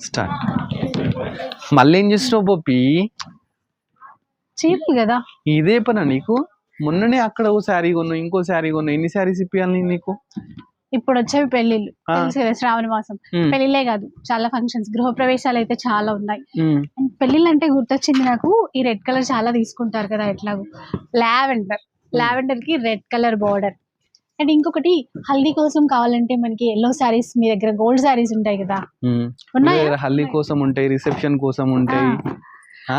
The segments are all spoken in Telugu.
స్టార్ట్. మళ్ళీ ఏం చేస్తున్నావు పప్పి? చీప్ కదా. ఇదే పనా నీకు? మొన్ననే అక్కడ ఓ శారీ కొన్నావు, ఇంకో శారీ కొన్నావు, ఎన్ని శారీస్ ఇప్పియాలి నీకు? ఇప్పుడు వచ్చేవి పెళ్లిళ్ళు, తెలుసు కదా, శ్రావణ మాసం. పెళ్లిళ్ళే కాదు, చాలా ఫంక్షన్స్, గృహప్రవేశాలు అయితే చాలా ఉన్నాయి. పెళ్లిళ్ళు అంటే గుర్తొచ్చింది నాకు, ఈ రెడ్ కలర్ చాలా తీసుకుంటారు కదా ఎట్లాగో. లావెండర్ కి రెడ్ కలర్ బార్డర్. అండ్ ఇంకొకటి హల్దీ కోసం కావాలంటే మనకి ఎల్లో శారీస్, మీ దగ్గర గోల్డ్ శారీస్ ఉంటాయి కదా, ఉన్నాయి. హల్దీ కోసం ఉంటాయి, రిసెప్షన్ కోసం ఉంటాయి.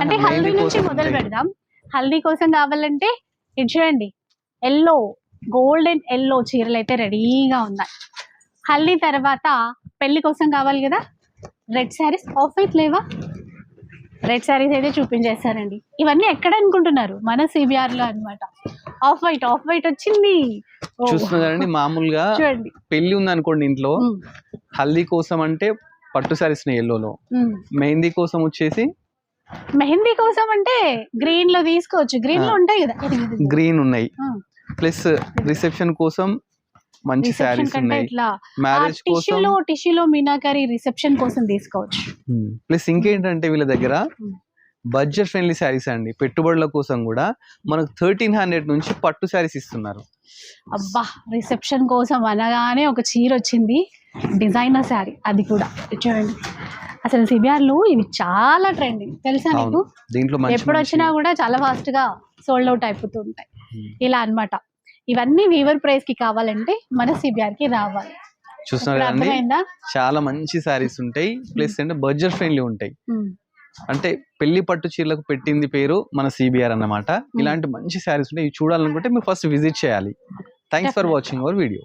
అంటే హల్దీ నుంచి మొదలు పెడదాం. హల్దీ కోసం కావాలంటే ఇది చూడండి, ఎల్లో, గోల్డెన్ ఎల్లో చీరలు అయితే రెడీగా ఉన్నాయి. హల్దీ తర్వాత పెళ్లి కోసం కావాలి కదా, రెడ్ శారీస్. ఆఫ్ వైట్ లేవా? రెడ్ శారీస్ అయితే చూపించేస్తారండి. ఇవన్నీ ఎక్కడ అనుకుంటున్నారు? మన సిబిఆర్ లో అన్నమాట. ఆఫ్ వైట్ వచ్చింది. చూస్తున్నారండి, మామూలుగా చూడండి, పెళ్లి ఉంది అనుకోండి ఇంట్లో, హల్దీ కోసం అంటే పట్టు శారీస్ ఎల్లోలో, మెహందీ కోసం వచ్చేసి, మెహందీ కోసం అంటే గ్రీన్ లో తీసుకోవచ్చు, గ్రీన్ లో ఉంటాయి కదా, గ్రీన్ ఉన్నాయి. ప్లస్ రిసెప్షన్ కోసం మంచి శారీస్ ఉన్నాయి, మ్యారేజ్ కోసం టిష్యూలో మీనాకరి రిసెప్షన్ కోసం తీసుకోవచ్చు. ప్లస్ ఇంకేంటంటే వీళ్ళ దగ్గర బడ్జెట్ ఫ్రెండ్లీ శారీస్ అండి. పెట్టుబడుల కోసం కూడా మనకు 1300 నుంచి పట్టు శారీస్ ఇస్తున్నారు. అబ్బా, రిసెప్షన్ కోసం అనగానే ఒక చీర వచ్చింది, డిజైనర్ శారీ, అది కూడా చూడండి. అసలు సిబిఆర్ లో ఇవి చాలా ట్రెండింగ్, తెలుసా నీకు? దీంట్లో ఎప్పుడు వచ్చినా కూడా చాలా ఫాస్ట్ గా సోల్డ్ అవుట్ అయిపోతూ ఉంటాయి. ఇలా అన్నమాట. ఇవన్నీ వీవర్ ప్రైస్ కి కావాలంటే మన సిబిఆర్ కి రావాలి. చూస్తున్నారు, చాలా మంచి శారీస్ ఉంటాయి. ప్లస్ అంటే బడ్జెట్ ఫ్రెండ్లీ ఉంటాయి. అంటే పెళ్లి పట్టు చీరలకు పెట్టింది పేరు మన సిబిఆర్ అన్నమాట. ఇలాంటి మంచి శారీస్ ఉంటాయి. ఇవి చూడాలనుకుంటే మీరు ఫస్ట్ విజిట్ చేయాలి. Thanks for watching our video.